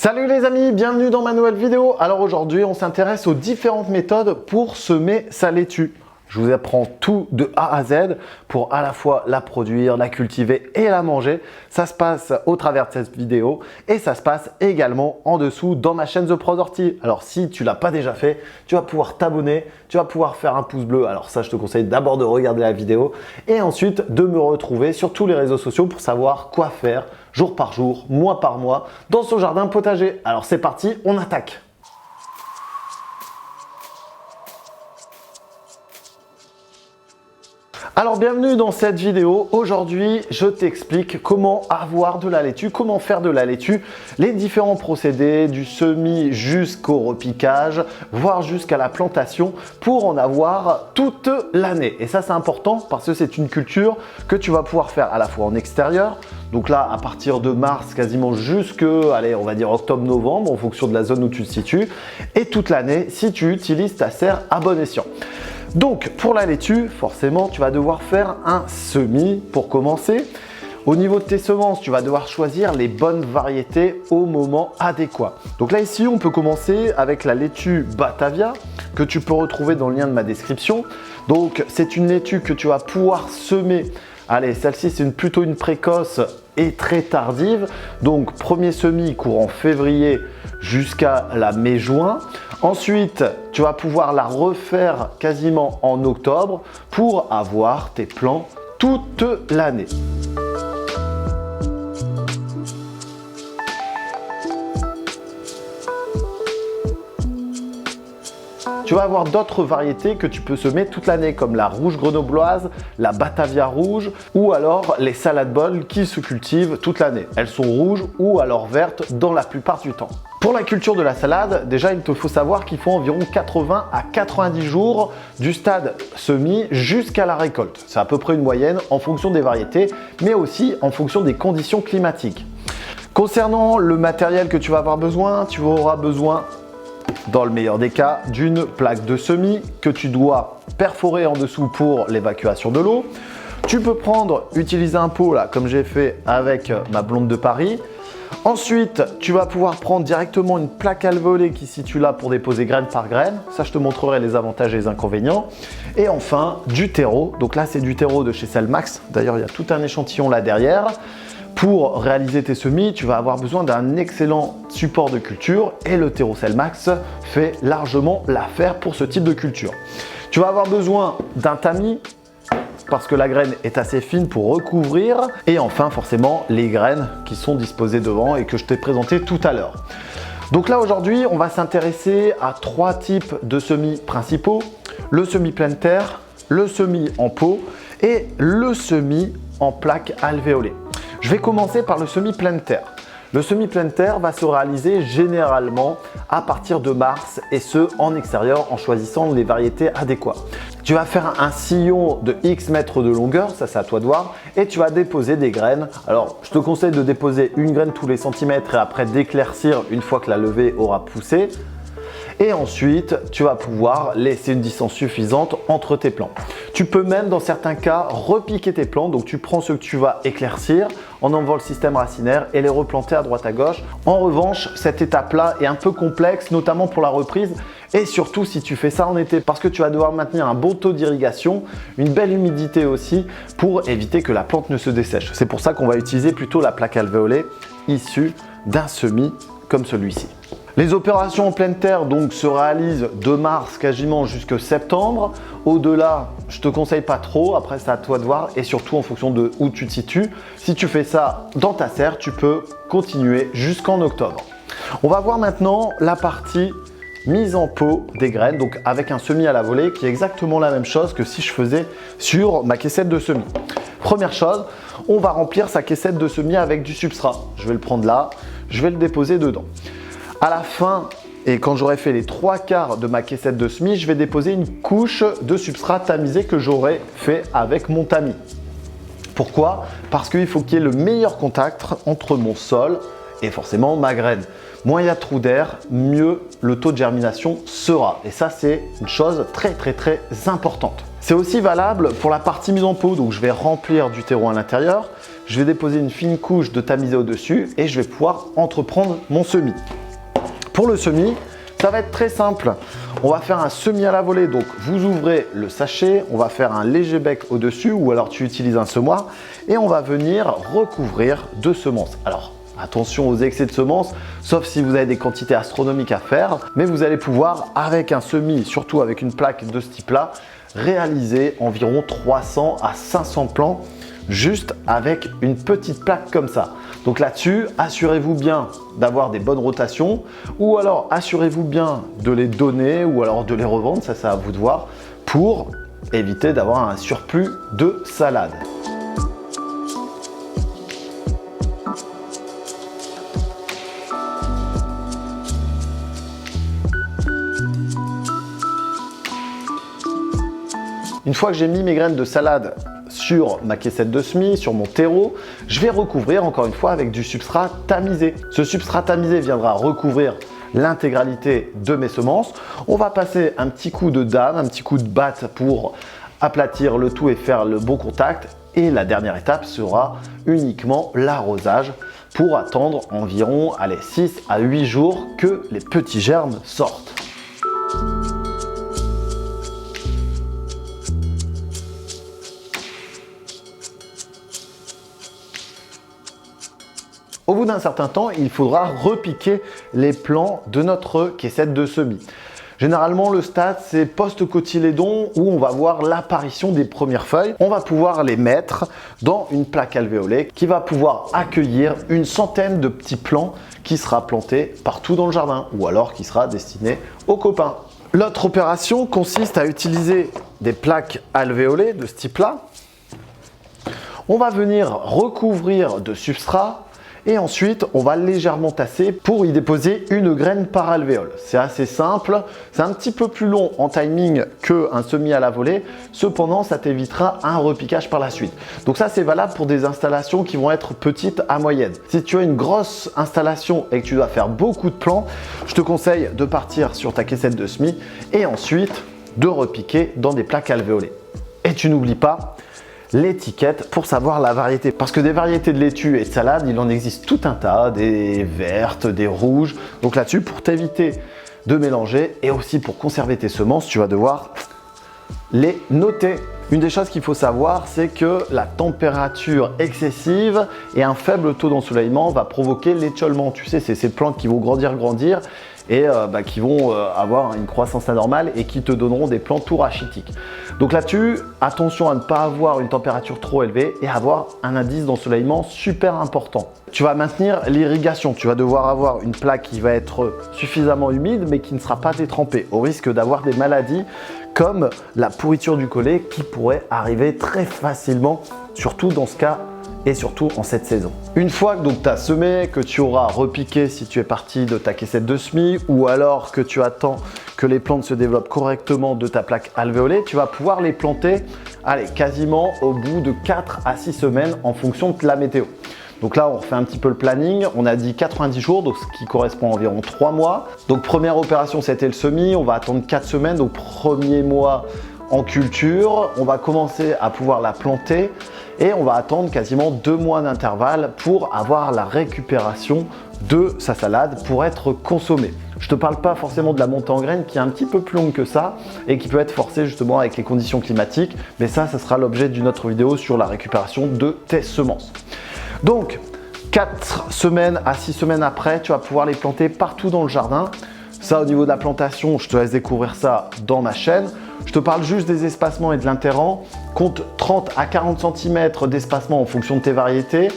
Salut les amis, bienvenue dans ma nouvelle vidéo. Alors aujourd'hui, on s'intéresse aux différentes méthodes pour semer sa laitue. Je vous apprends tout de A à Z pour à la fois la produire, la cultiver et la manger. Ça se passe au travers de cette vidéo et ça se passe également en dessous dans ma chaîne The Pros Orty. Alors si tu ne l'as pas déjà fait, tu vas pouvoir t'abonner, tu vas pouvoir faire un pouce bleu. Alors ça, je te conseille d'abord de regarder la vidéo et ensuite de me retrouver sur tous les réseaux sociaux pour savoir quoi faire jour par jour, mois par mois dans ce jardin potager. Alors c'est parti, on attaque. Alors bienvenue dans cette vidéo. Aujourd'hui, je t'explique comment avoir de la laitue, comment faire de la laitue, les différents procédés du semis jusqu'au repiquage, voire jusqu'à la plantation pour en avoir toute l'année. Et ça, c'est important parce que c'est une culture que tu vas pouvoir faire à la fois en extérieur. Donc là, à partir de mars, quasiment jusque, allez, on va dire octobre-novembre, en fonction de la zone où tu te situes, et toute l'année si tu utilises ta serre à bon escient. Donc, pour la laitue, forcément, tu vas devoir faire un semis pour commencer. Au niveau de tes semences, tu vas devoir choisir les bonnes variétés au moment adéquat. Donc là, ici, on peut commencer avec la laitue Batavia que tu peux retrouver dans le lien de ma description. Donc, c'est une laitue que tu vas pouvoir semer. Allez, celle-ci, c'est plutôt une précoce et très tardive. Donc, premier semis courant février jusqu'à la mai-juin. Ensuite, tu vas pouvoir la refaire quasiment en octobre pour avoir tes plants toute l'année. Tu vas avoir d'autres variétés que tu peux semer toute l'année comme la rouge grenobloise, la Batavia rouge ou alors les salad balls qui se cultivent toute l'année. Elles sont rouges ou alors vertes dans la plupart du temps. Pour la culture de la salade, déjà il te faut savoir qu'il faut environ 80 à 90 jours du stade semis jusqu'à la récolte. C'est à peu près une moyenne en fonction des variétés mais aussi en fonction des conditions climatiques. Concernant le matériel que tu vas avoir besoin, tu auras besoin dans le meilleur des cas, d'une plaque de semis que tu dois perforer en dessous pour l'évacuation de l'eau. Tu peux utiliser un pot là, comme j'ai fait avec ma blonde de Paris. Ensuite, tu vas pouvoir prendre directement une plaque alvéolée qui se situe là pour déposer graine par graine. Ça, je te montrerai les avantages et les inconvénients. Et enfin, du terreau. Donc là, c'est du terreau de chez Selmax. D'ailleurs, il y a tout un échantillon là derrière. Pour réaliser tes semis, tu vas avoir besoin d'un excellent support de culture et le terreau Selmax fait largement l'affaire pour ce type de culture. Tu vas avoir besoin d'un tamis parce que la graine est assez fine pour recouvrir et enfin forcément les graines qui sont disposées devant et que je t'ai présenté tout à l'heure. Donc là aujourd'hui, on va s'intéresser à trois types de semis principaux, le semis pleine terre, le semis en pot et le semis en plaque alvéolée. Je vais commencer par le semis pleine terre. Le semis pleine terre va se réaliser généralement à partir de mars et ce en extérieur en choisissant les variétés adéquates. Tu vas faire un sillon de X mètres de longueur, ça c'est à toi de voir, et tu vas déposer des graines. Alors je te conseille de déposer une graine tous les centimètres et après d'éclaircir une fois que la levée aura poussé. Et ensuite, tu vas pouvoir laisser une distance suffisante entre tes plants. Tu peux même, dans certains cas, repiquer tes plants. Donc, tu prends ceux que tu vas éclaircir en enlevant le système racinaire et les replanter à droite à gauche. En revanche, cette étape-là est un peu complexe, notamment pour la reprise et surtout si tu fais ça en été parce que tu vas devoir maintenir un bon taux d'irrigation, une belle humidité aussi pour éviter que la plante ne se dessèche. C'est pour ça qu'on va utiliser plutôt la plaque alvéolée issue d'un semis comme celui-ci. Les opérations en pleine terre donc se réalisent de mars quasiment jusqu'à septembre. Au-delà, je te conseille pas trop, après c'est à toi de voir et surtout en fonction de où tu te situes. Si tu fais ça dans ta serre, tu peux continuer jusqu'en octobre. On va voir maintenant la partie mise en pot des graines, donc avec un semis à la volée qui est exactement la même chose que si je faisais sur ma caissette de semis. Première chose, on va remplir sa caissette de semis avec du substrat. Je vais le prendre là, je vais le déposer dedans. À la fin, et quand j'aurai fait les 3/4 de ma caissette de semis, je vais déposer une couche de substrat tamisé que j'aurai fait avec mon tamis. Pourquoi? Parce qu'il faut qu'il y ait le meilleur contact entre mon sol et forcément ma graine. Moins il y a de trous d'air, mieux le taux de germination sera. Et ça, c'est une chose très importante. C'est aussi valable pour la partie mise en pot. Donc, je vais remplir du terreau à l'intérieur. je vais déposer une fine couche de tamisé au-dessus et je vais pouvoir entreprendre mon semis. Pour le semis, ça va être très simple. On va faire un semis à la volée, donc vous ouvrez le sachet, on va faire un léger bec au-dessus ou alors tu utilises un semoir et on va venir recouvrir de semences. Alors, attention aux excès de semences, sauf si vous avez des quantités astronomiques à faire, mais vous allez pouvoir, avec un semis, surtout avec une plaque de ce type-là, réaliser environ 300 à 500 plants juste avec une petite plaque comme ça. Donc là-dessus, assurez-vous bien d'avoir des bonnes rotations ou alors assurez-vous bien de les donner ou alors de les revendre, ça c'est à vous de voir, pour éviter d'avoir un surplus de salade. Une fois que j'ai mis mes graines de salade sur ma caissette de semis, sur mon terreau, je vais recouvrir encore une fois avec du substrat tamisé. Ce substrat tamisé viendra recouvrir l'intégralité de mes semences. On va passer un petit coup de dame, un petit coup de batte pour aplatir le tout et faire le bon contact. Et la dernière étape sera uniquement l'arrosage pour attendre environ 6 à 8 jours que les petits germes sortent. Au bout d'un certain temps, il faudra repiquer les plants de notre caissette de semis. Généralement, le stade, c'est post-cotylédon où on va voir l'apparition des premières feuilles. On va pouvoir les mettre dans une plaque alvéolée qui va pouvoir accueillir une centaine de petits plants qui sera planté partout dans le jardin ou alors qui sera destiné aux copains. L'autre opération consiste à utiliser des plaques alvéolées de ce type-là. On va venir recouvrir de substrat. Et ensuite, on va légèrement tasser pour y déposer une graine par alvéole. C'est assez simple, c'est un petit peu plus long en timing qu'un semis à la volée. Cependant, ça t'évitera un repiquage par la suite. Donc ça, c'est valable pour des installations qui vont être petites à moyennes. Si tu as une grosse installation et que tu dois faire beaucoup de plants, je te conseille de partir sur ta caissette de semis et ensuite de repiquer dans des plaques alvéolées. Et tu n'oublies pas l'étiquette pour savoir la variété. Parce que des variétés de laitue et de salade, il en existe tout un tas, des vertes, des rouges. Donc là-dessus, pour t'éviter de mélanger et aussi pour conserver tes semences, tu vas devoir les noter. Une des choses qu'il faut savoir, c'est que la température excessive et un faible taux d'ensoleillement va provoquer l'étiolement. Tu sais, c'est ces plantes qui vont grandir et qui vont avoir une croissance anormale et qui te donneront des plants tout rachitiques. Donc là-dessus, attention à ne pas avoir une température trop élevée et avoir un indice d'ensoleillement super important. Tu vas maintenir l'irrigation, tu vas devoir avoir une plaque qui va être suffisamment humide mais qui ne sera pas détrempée au risque d'avoir des maladies comme la pourriture du collet qui pourrait arriver très facilement, surtout dans ce cas et surtout en cette saison. Une fois que tu as semé, que tu auras repiqué si tu es parti de ta caissette de semis ou alors que tu attends que les plantes se développent correctement de ta plaque alvéolée, tu vas pouvoir les planter quasiment au bout de 4 à 6 semaines en fonction de la météo. Donc là, on refait un petit peu le planning. On a dit 90 jours, donc ce qui correspond à environ 3 mois. Donc première opération, c'était le semis. On va attendre 4 semaines, donc premier mois en culture. On va commencer à pouvoir la planter et on va attendre quasiment 2 mois d'intervalle pour avoir la récupération de sa salade pour être consommée. Je ne te parle pas forcément de la montée en graines qui est un petit peu plus longue que ça et qui peut être forcée justement avec les conditions climatiques. Mais ça sera l'objet d'une autre vidéo sur la récupération de tes semences. Donc, 4 semaines à 6 semaines après, tu vas pouvoir les planter partout dans le jardin. Ça, au niveau de la plantation, je te laisse découvrir ça dans ma chaîne. Je te parle juste des espacements et de l'interrant. Compte 30 à 40 cm d'espacement en fonction de tes variétés.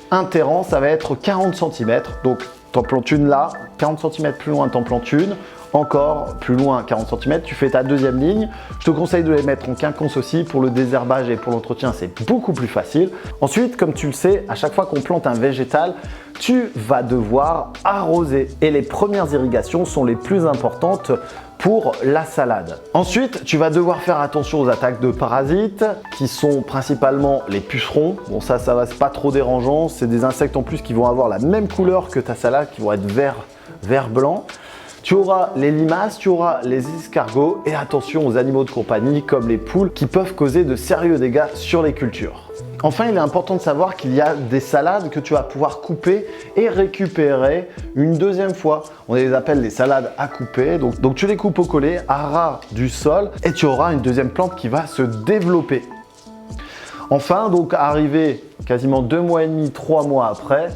Interrant, ça va être 40 cm. Donc, tu en plantes une là, 40 cm plus loin, tu en plantes une. Encore plus loin, 40 cm, tu fais ta deuxième ligne. Je te conseille de les mettre en quinconce aussi. Pour le désherbage et pour l'entretien, c'est beaucoup plus facile. Ensuite, comme tu le sais, à chaque fois qu'on plante un végétal, tu vas devoir arroser. Et les premières irrigations sont les plus importantes pour la salade. Ensuite, tu vas devoir faire attention aux attaques de parasites qui sont principalement les pucerons. Bon, ça va, c'est pas trop dérangeant. C'est des insectes en plus qui vont avoir la même couleur que ta salade, qui vont être vert-blanc. Tu auras les limaces, tu auras les escargots et attention aux animaux de compagnie comme les poules qui peuvent causer de sérieux dégâts sur les cultures. Enfin, il est important de savoir qu'il y a des salades que tu vas pouvoir couper et récupérer une deuxième fois. On les appelle les salades à couper. Donc tu les coupes au collet, à ras du sol, et tu auras une deuxième plante qui va se développer. Enfin, donc arrivé quasiment 2 mois et demi, 3 mois après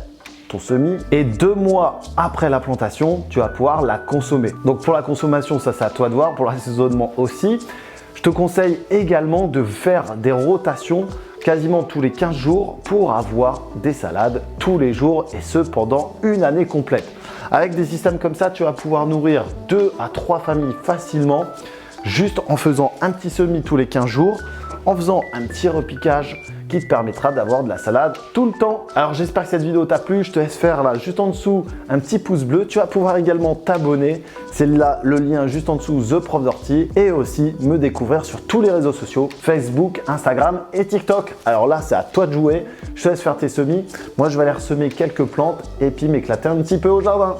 ton semis, et 2 mois après la plantation, tu vas pouvoir la consommer. Donc pour la consommation, ça c'est à toi de voir, pour l'assaisonnement aussi. Je te conseille également de faire des rotations quasiment tous les 15 jours pour avoir des salades tous les jours, et ce pendant une année complète. Avec des systèmes comme ça, tu vas pouvoir nourrir 2 à 3 familles facilement, juste en faisant un petit semis tous les 15 jours, en faisant un petit repiquage qui te permettra d'avoir de la salade tout le temps. Alors j'espère que cette vidéo t'a plu, je te laisse faire là juste en dessous un petit pouce bleu. Tu vas pouvoir également t'abonner, c'est là le lien juste en dessous, The Prof d'Ortie, et aussi me découvrir sur tous les réseaux sociaux, Facebook, Instagram et TikTok. Alors là c'est à toi de jouer, je te laisse faire tes semis, moi je vais aller ressemer quelques plantes et puis m'éclater un petit peu au jardin.